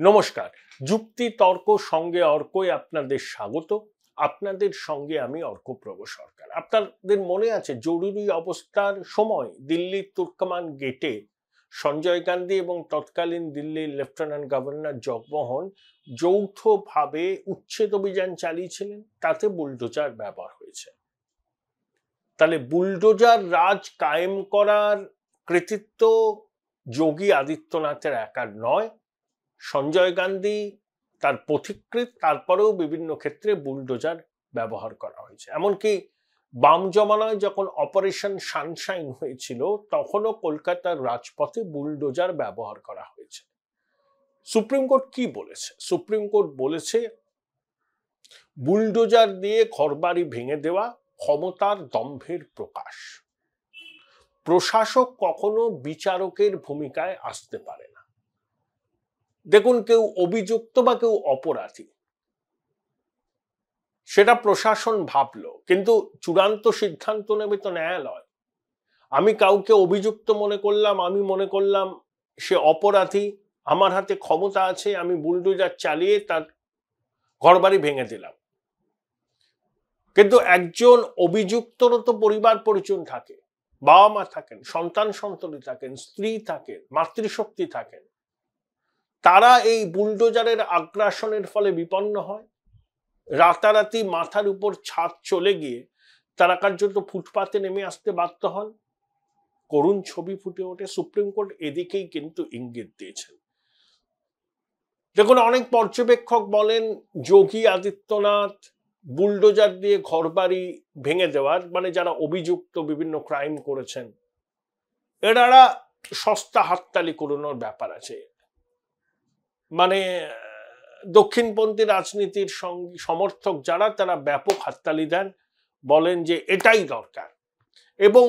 নমস্কার। যুক্তি তর্ক সঙ্গে অর্কই আপনাদের স্বাগত। আপনাদের সঙ্গে আমি অর্কপ্রভ সরকার। আপনাদের মনে আছে জরুরি অবস্থার সময় দিল্লির তুর্কমান গেটে সঞ্জয় গান্ধী এবং তৎকালীন দিল্লির লেফটেন্যান্ট গভর্নর জগমোহন যৌথভাবে উচ্ছেদ অভিযান চালিয়েছিলেন, তাতে বুলডোজার ব্যবহার হয়েছে। তাহলে বুলডোজার রাজ কায়েম করার কৃতিত্ব যোগী আদিত্যনাথের একার নয়, সঞ্জয় গান্ধী তার পথিকৃৎ, তারপরেও বিভিন্ন ক্ষেত্রে বুলডোজার ব্যবহার করা হয়েছে। এমনকি বাম জমানায় যখন অপারেশন সানশাইন হয়েছিল তখনও কলকাতার রাজপথে বুলডোজার ব্যবহার করা হয়েছে। সুপ্রিম কোর্ট কি বলেছে? সুপ্রিম কোর্ট বলেছে বুলডোজার দিয়ে ঘরবাড়ি ভেঙে দেওয়া ক্ষমতার দম্ভের প্রকাশ। প্রশাসক কখনো বিচারকের ভূমিকায় আসতে পারে না। দেখুন, কেউ অভিযুক্ত বা কেউ অপরাধী সেটা প্রশাসন ভাবলো, কিন্তু চূড়ান্ত সিদ্ধান্ত নেবে তো ন্যায়ালয়। আমি কাউকে অভিযুক্ত মনে করলাম, আমি মনে করলাম সে অপরাধী, আমার হাতে ক্ষমতা আছে, আমি বুলডোজার চালিয়ে তার ঘরবাড়ি ভেঙে দিলাম। কিন্তু একজন অভিযুক্তরও তো পরিবার পরিজন থাকে, বাবা মা থাকেন, সন্তান সন্ততি থাকেন, স্ত্রী থাকেন, মাতৃশক্তি থাকেন। তারা এই বুলডোজারের আগ্রাসনের ফলে বিপন্ন হয়। রাতারাতি মাথার উপর ছাদ চলে গিয়ে তারা কার্যত ফুটপাতে নেমে আসতে বাধ্য হন। করুণ ছবি ফুটে ওঠে। সুপ্রিম কোর্ট এদিকেই কিন্তু ইঙ্গিত দিয়েছেন। দেখুন, অনেক পর্যবেক্ষক বলেন যোগী আদিত্যনাথ বুলডোজার দিয়ে ঘরবাড়ি ভেঙে দেওয়ার, মানে যারা অভিযুক্ত বিভিন্ন ক্রাইম করেছেন, এরা সস্তা হাততালি কুড়োনোর ব্যাপার আছে। মানে দক্ষিণপন্থী রাজনীতির সমর্থক যারা, তারা ব্যাপক হাততালি দেন, বলেন যে এটাই দরকার। এবং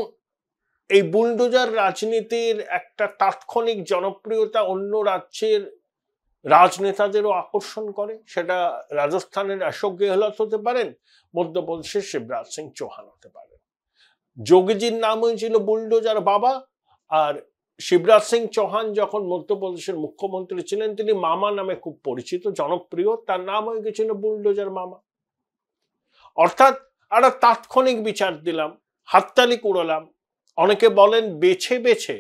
এই বুলডোজার রাজনীতির একটা তাৎক্ষণিক জনপ্রিয়তা অন্য রাজ্যের রাজনেতাদেরও আকর্ষণ করে। সেটা রাজস্থানের অশোক গেহলট হতে পারেন, মধ্যপ্রদেশের শিবরাজ সিং চৌহান হতে পারেন। যোগীজির নাম হয়েছিল বুলডোজার বাবা, আর শিবরাজ সিং চৌহান যখন মধ্যপ্রদেশের মুখ্যমন্ত্রী ছিলেন তিনি মামা নামে খুব পরিচিত, জনপ্রিয়। তার নাম হয়ে গেছিল বুলডোজার মামা। অর্থাৎ একটা তাৎক্ষণিক বিচার দিলাম, হাততালি কুড়ালাম। অনেকে বলেন বেছে বেছে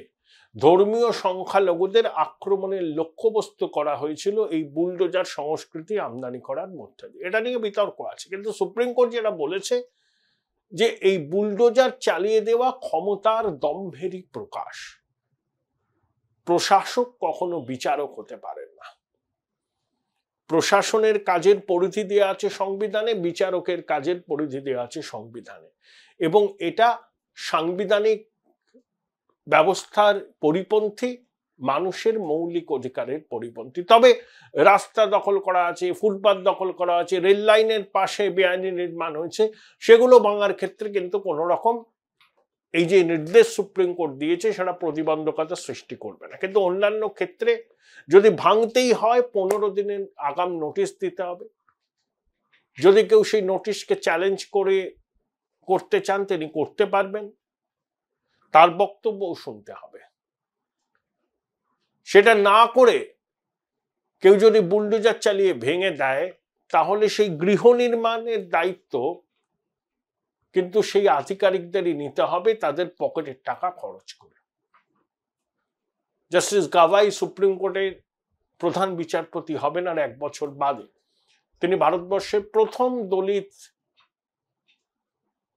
ধর্মীয় সংখ্যালঘুদের আক্রমণের লক্ষ্যবস্তু করা হয়েছিল এই বুলডোজার সংস্কৃতি আমদানি করার মধ্যে দিয়ে। এটা নিয়ে বিতর্ক আছে, কিন্তু সুপ্রিম কোর্ট যেটা বলেছে যে এই বুলডোজার চালিয়ে দেওয়া ক্ষমতার দম্ভেরই প্রকাশ। প্রশাসক কখনো বিচারক হতে পারেন না। প্রশাসনের কাজের পরিধি দেওয়া আছে সংবিধানে, বিচারকের কাজের পরিধি দেওয়া আছে সংবিধানে, এবং এটা সাংবিধানিক ব্যবস্থার পরিপন্থী, মানুষের মৌলিক অধিকারের পরিপন্থী। তবে রাস্তা দখল করা আছে, ফুটপাত দখল করা আছে, রেল লাইনের পাশে বেআইনি নির্মাণ হয়েছে, সেগুলো ভাঙার ক্ষেত্রে কিন্তু কোন রকম এই যে নির্দেশ সুপ্রিম কোর্ট দিয়েছে সেটা প্রতিবন্ধকতা সৃষ্টি করবে না। কিন্তু অন্যান্য ক্ষেত্রে যদি ভাঙতেই হয় 15 দিনের আগাম নোটিশ দিতে হবে। যদি কেউ সেই নোটিশকে চ্যালেঞ্জ করতে চান তিনি করতে পারবেন, তার বক্তব্যও শুনতে হবে। সেটা না করে কেউ যদি বুলডোজার চালিয়ে ভেঙে দেয়, তাহলে সেই গৃহ নির্মাণের দায়িত্ব কিন্তু সেই আধিকারিকদেরই নিতে হবে, তাদের পকেটের টাকা খরচ করে। জাস্টিস গাভাই সুপ্রিম কোর্টের প্রধান বিচারপতি হবেন আর 1 বছর বাদে। তিনি ভারতবর্ষের প্রথম দলিত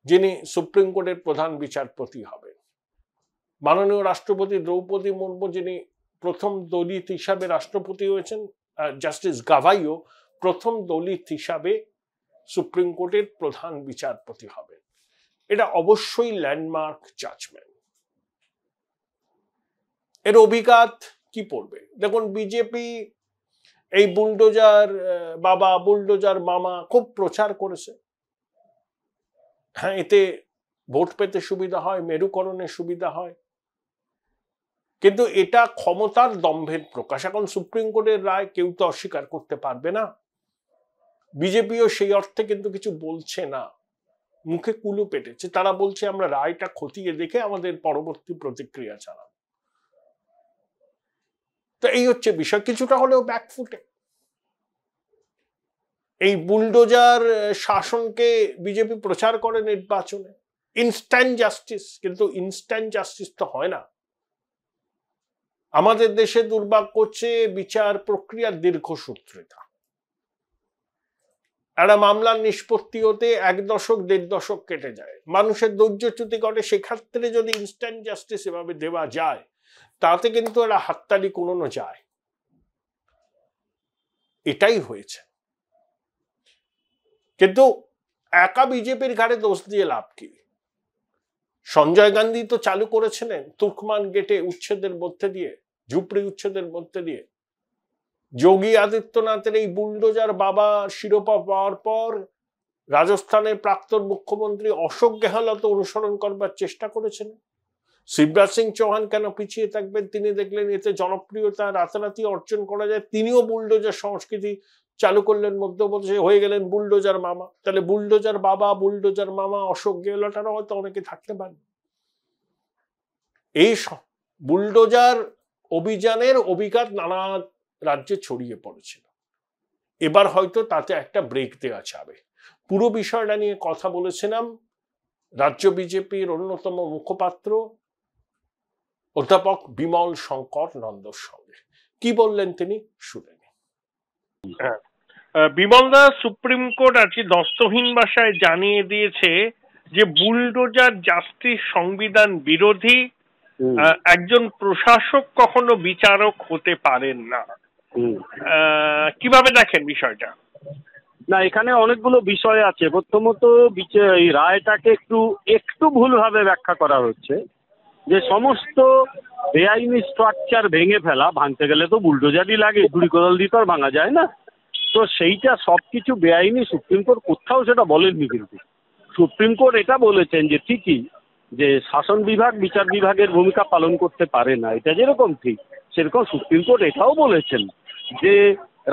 যিনি সুপ্রিম কোর্টের প্রধান বিচারপতি হবেন। মাননীয় রাষ্ট্রপতি দ্রৌপদী মুর্মু যিনি প্রথম দলিত হিসাবে রাষ্ট্রপতি হয়েছেন, জাস্টিস গাভাইও প্রথম দলিত হিসাবে সুপ্রিম কোর্টের প্রধান বিচারপতি হবেন। এটা অবশ্যই ল্যান্ডমার্ক জাজমেন্ট। এর অভিঘাত কি পড়বে? দেখুন, বিজেপি এই বুলডোজার বাবা, বুলডোজার মামা খুব প্রচার করেছে। হ্যাঁ, এতে ভোট পেতে সুবিধা হয়, মেরুকরণের সুবিধা হয়, কিন্তু এটা ক্ষমতার দম্ভের প্রকাশ। এখন সুপ্রিম কোর্টের রায় কেউ তো অস্বীকার করতে পারবে না। বিজেপিও সেই অর্থে কিন্তু কিছু বলছে না, মুখে কুলু পেটেছে। তারা বলছে আমরা রায়টা খতিয়ে দেখে আমাদের পরবর্তী প্রতিক্রিয়া চালাবো। তো এই হচ্ছে বিষয়। কিছুটা হলেও ব্যাকফুটে। এই বুলডোজার শাসনকে বিজেপি প্রচার করে নির্বাচনে, ইনস্ট্যান্ট জাস্টিস, কিন্তু ইনস্ট্যান্ট জাস্টিস তো হয় না। আমাদের দেশে দুর্ভাগ্য হচ্ছে বিচার প্রক্রিয়ার দীর্ঘসূত্রিতা। একটা মামলার নিষ্পত্তি হতে 1 দশক 1.5 দশক কেটে যায়, মানুষের ধৈর্যচ্যুতি ঘটে। সেক্ষেত্রে যদি ইনস্ট্যান্ট জাস্টিস এভাবে দেওয়া যায়, তাতে কিন্তু একটা হাততালি কুড়ানো যায়। এটাই হয়েছে। কিন্তু একা বিজেপির ঘাড়ে দোষ দিয়ে লাভ কি? সঞ্জয় গান্ধী তো চালু করেছিলেন তুর্কমান গেটে উচ্ছেদের মধ্যে দিয়ে, ঝুপড়ি উচ্ছেদের মধ্যে দিয়ে। যোগী আদিত্যনাথের এই বুলডোজার বাবা শিরোপা পাওয়ার পর রাজস্থানের প্রাক্তন মুখ্যমন্ত্রী অশোক গেহলত অনুসরণ করবার চেষ্টা করেছেন। শিবরাজ সিং চৌহান কেন পিছিয়ে থাকবেন? তিনি দেখলেন এতে জনপ্রিয়তা রাতারাতি অর্জন করা যায়, তিনিও বুলডোজার সংস্কৃতি চালু করলেন, মধ্যপ্রদেশে হয়ে গেলেন বুলডোজার মামা। তাহলে বুলডোজার বাবা, বুলডোজার মামা অশোক গেহলটারও হয়তো অনেকে থাকতে পারেন। এই বুলডোজার অভিযানের অভিঘাত নানা রাজ্যে ছড়িয়ে পড়েছিল। এবার হয়তো তাতে একটা ব্রেক দেওয়া যাবে। পুরো বিষয়টা নিয়ে কথা বলেছিলাম রাজ্য বিজেপির অন্যতম মুখপাত্র অধ্যাপক বিমল শঙ্কর নন্দর সঙ্গে। কি বললেন তিনি শুনে নিন। বিমলদা, সুপ্রিম কোর্ট আজকে দস্তহীন ভাষায় জানিয়ে দিয়েছে যে বুলডোজার জাস্টিস সংবিধান বিরোধী, একজন প্রশাসক কখনো বিচারক হতে পারেন না। কিভাবে দেখেন বিষয়টা? না, এখানে অনেকগুলো বিষয় আছে। প্রথমত এই রায়টাকে একটু ভুলভাবে ব্যাখ্যা করা হচ্ছে, যে সমস্ত বেআইনি স্ট্রাকচার ভেঙে ফেলা, ভাঙতে গেলে তো বুলডোজারই লাগে, গুড়ি কোদাল দিয়ে তো আর ভাঙা যায় না। তো সেইটা সবকিছু বেআইনি, সুপ্রিম কোর্ট কোথাও সেটা বলেননি। কিন্তু সুপ্রিম কোর্ট এটা বলেছেন যে ঠিকই যে শাসন বিভাগ বিচার বিভাগের ভূমিকা পালন করতে পারে না, এটা যেরকম ঠিক সেরকম সুপ্রিম কোর্ট এটাও বলেছেন যে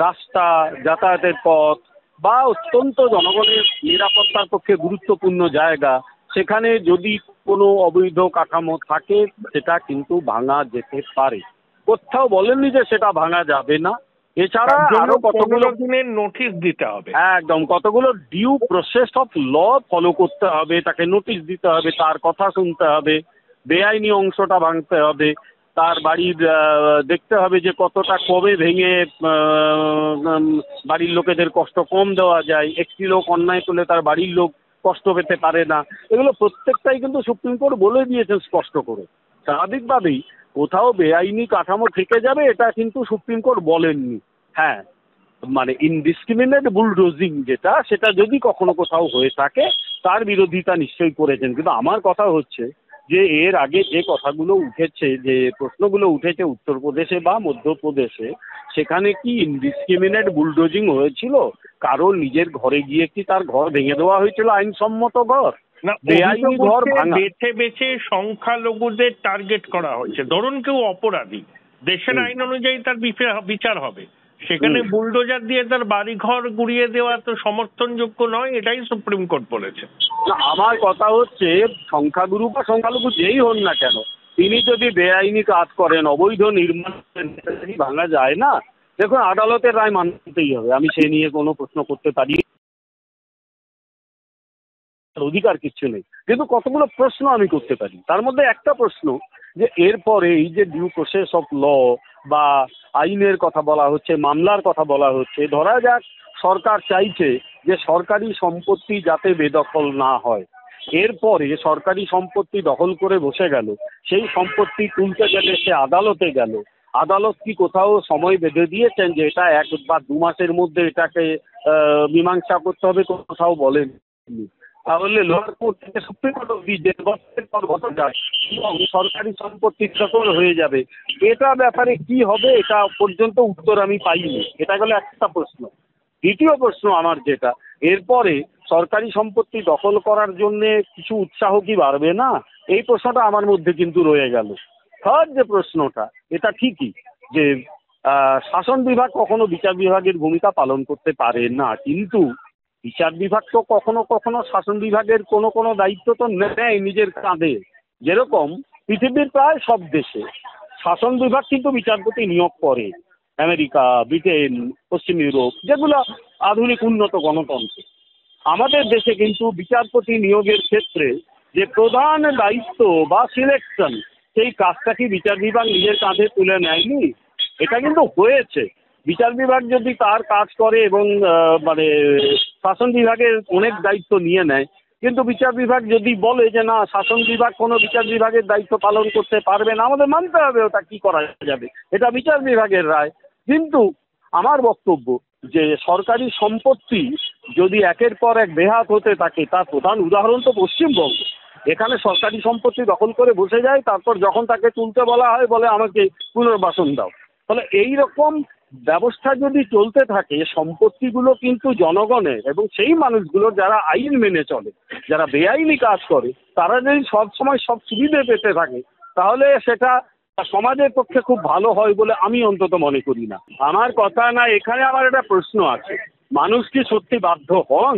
রাস্তা, যাতায়াতের পথ বা অত্যন্ত জনগণের নিরাপত্তার পক্ষে গুরুত্বপূর্ণ জায়গা, সেখানে যদি কোনো অবৈধ কাঠামো থাকে সেটা কিন্তু ভাঙা যেতে পারে। কোথাও বলেননি যে সেটা ভাঙা যাবে না। এছাড়া আরো কতগুলো দিনের নোটিশ দিতে হবে, একদম কতগুলো due process of law follow করতে হবে, তাকে নোটিশ দিতে হবে, তার কথা শুনতে হবে, বেআইনি অংশটা ভাঙতে হবে, তার বাড়ির দেখতে হবে যে কতটা কবে ভেঙে বাড়ির লোকেদের কষ্ট কম দেওয়া যায়। একটি লোক অন্যায় করলে তার বাড়ির লোক কষ্ট পেতে পারে না। এগুলো প্রত্যেকটাই কিন্তু সুপ্রিম কোর্ট বলে দিয়েছেন স্পষ্ট করে। স্বাভাবিকভাবেই কোথাও বেআইনি কাঠামো থেকে যাবে এটা কিন্তু সুপ্রিম কোর্ট বলেননি। হ্যাঁ, মানে ইনডিসক্রিমিনেট বুলডোজিং যেটা, সেটা যদি কখনো কোথাও হয়ে থাকে তার বিরোধিতা নিশ্চয়ই করেছেন। কিন্তু আমার কথা হচ্ছে যে এর আগে যে কথাগুলো উঠেছে, যে প্রশ্নগুলো উঠেছে উত্তরপ্রদেশে বা মধ্যপ্রদেশে, সেখানে কি ইনডিসক্রিমিনেট বুলডোজিং হয়েছিল? কারো নিজের ঘরে গিয়ে কি তার ঘর ভেঙে দেওয়া হয়েছিল আইনসম্মত ঘর? বেআইনি ঘর বেছে বেছে সংখ্যালঘুদের টার্গেট করা হয়েছে। ধরুন কেউ অপরাধী, দেশের আইন অনুযায়ী তার বিচার হবে, সেখানে বুলডোজার দিয়ে তার বাড়ি ঘর গুড়িয়ে দেওয়া তো সমর্থনযোগ্য নয়, এটাই সুপ্রিম কোর্ট বলেছে। আমার কথা হচ্ছে সংখ্যাগুরু বা সংখ্যালঘু যেই হন না কেন, তিনি যদি বেআইনি কাজ করেন, অবৈধ নির্মাণ ভাঙা যায় না। দেখুন, আদালতের রায় মানতেই হবে, আমি সে নিয়ে কোনো প্রশ্ন করতে পারি, অধিকার কিচ্ছু নেই। কিন্তু কতগুলো প্রশ্ন আমি করতে পারি। তার মধ্যে একটা প্রশ্ন যে এরপরে এই যে ডিউ প্রসেস অফ ল বা আইনের কথা বলা হচ্ছে, মামলার কথা বলা হচ্ছে, ধরা যাক সরকার চাইছে যে সরকারি সম্পত্তি যাতে বেদখল না হয়। এরপরে সরকারি সম্পত্তি দখল করে বসে গেল, সেই সম্পত্তি তুলতে গেলে সে আদালতে গেল। আদালত কি কোথাও সময় বেঁধে দিয়েছেন যে এটা 1 বা 2 মাসের মধ্যে এটাকে মীমাংসা করতে হবে? কোথাও বলেন। তাহলে লোয়ার কোর্ট থেকে সুপ্রিম কোর্ট অব্দি যে বছরের পর বছর যায় এবং সরকারি সম্পত্তি দখল হয়ে যাবে, এটা ব্যাপারে কি হবে এটা পর্যন্ত উত্তর আমি পাইনি। এটা গেল একটা প্রশ্ন। দ্বিতীয় প্রশ্ন আমার যেটা, এরপরে সরকারি সম্পত্তি দখল করার জন্যে কিছু উৎসাহ কি বাড়বে না? এই প্রশ্নটা আমার মধ্যে কিন্তু রয়ে গেল। থার্ড যে প্রশ্নটা, এটা ঠিকই যে শাসন বিভাগ কখনো বিচার বিভাগের ভূমিকা পালন করতে পারে না, কিন্তু বিচার বিভাগ তো কখনো কখনো শাসন বিভাগের কোনো কোনো দায়িত্ব তো নেয় নিজের কাঁধে। যেরকম পৃথিবীর প্রায় সব দেশে শাসন বিভাগ কিন্তু বিচারপতি নিয়োগ করে, আমেরিকা, ব্রিটেন, পশ্চিম ইউরোপ, যেগুলো আধুনিক উন্নত গণতন্ত্র। আমাদের দেশে কিন্তু বিচারপতি নিয়োগের ক্ষেত্রে যে প্রধান দায়িত্ব বা সিলেকশন, সেই কাজটা কি বিচার বিভাগ নিজের কাঁধে তুলে নেয়নি? এটা কিন্তু হয়েছে। বিচার বিভাগ যদি তার কাজ করে এবং মানে শাসন বিভাগের অনেক দায়িত্ব নিয়ে নেয়, কিন্তু বিচার বিভাগ যদি বলে যে না, শাসন বিভাগ কোনো বিচার বিভাগের দায়িত্ব পালন করতে পারবে না, আমাদের মানতে হবে ওটা কি করা যাবে, এটা বিচার বিভাগের রায়। কিন্তু আমার বক্তব্য যে সরকারি সম্পত্তি যদি একের পর এক বেহাত হতে থাকে, তার প্রধান উদাহরণ তো পশ্চিমবঙ্গ। এখানে সরকারি সম্পত্তি দখল করে বসে যায়, তারপর যখন তাকে তুলতে বলা হয় বলে আমাকে পুনর্বাসন দাও। তাহলে এই রকম ব্যবস্থা যদি চলতে থাকে, সম্পত্তিগুলো কিন্তু জনগণের, এবং সেই মানুষগুলো যারা আইন মেনে চলে, যারা বেআইনি কাজ করে, তারা যদি সব সময় সব সুবিধে পেতে থাকে, তাহলে সেটা সমাজের পক্ষে খুব ভালো হয় বলে আমি অন্তত মনে করি না। আমার কথা না, এখানে আমার একটা প্রশ্ন আছে, মানুষ কি সত্যি বাধ্য হন,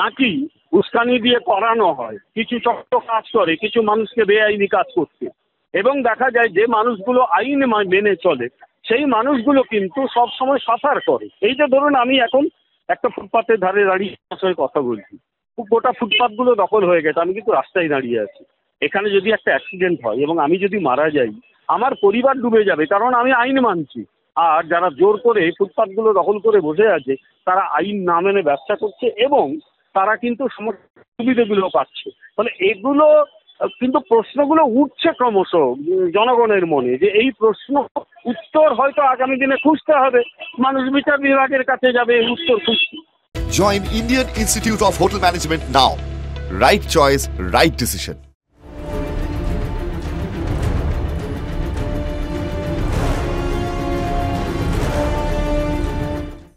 নাকি উস্কানি দিয়ে করানো হয়? কিছু চক্র কাজ করে কিছু মানুষকে বেআইনি কাজ করতে, এবং দেখা যায় যে মানুষগুলো আইন মেনে চলে সেই মানুষগুলো কিন্তু সব সময় সাফার করে। এই যে ধরুন, আমি এখন একটা ফুটপাতের ধারে দাঁড়িয়ে সঙ্গে কথা বলছি, গোটা ফুটপাতগুলো দখল হয়ে গেছে, আমি কিন্তু রাস্তায় দাঁড়িয়ে আছি। এখানে যদি একটা অ্যাক্সিডেন্ট হয় এবং আমি যদি মারা যাই, আমার পরিবার ডুবে যাবে, কারণ আমি আইন মানছি। আর যারা জোর করে ফুটপাতগুলো দখল করে বসে আছে, তারা আইন না মেনে ব্যবসা করছে এবং তারা কিন্তু সমস্ত সুবিধাগুলো পাচ্ছে। ফলে এগুলো কিন্তু প্রশ্নগুলো উঠছে ক্রমশ জনগণের মনে, যে এই প্রশ্ন উত্তর হয়তো আগামী দিনে খুঁজতে হবে, মানুষ বিচার বিভাগের কাছে যাবে উত্তর খুঁজতে। Join Indian Institute of Hotel Management now. Right choice, right decision.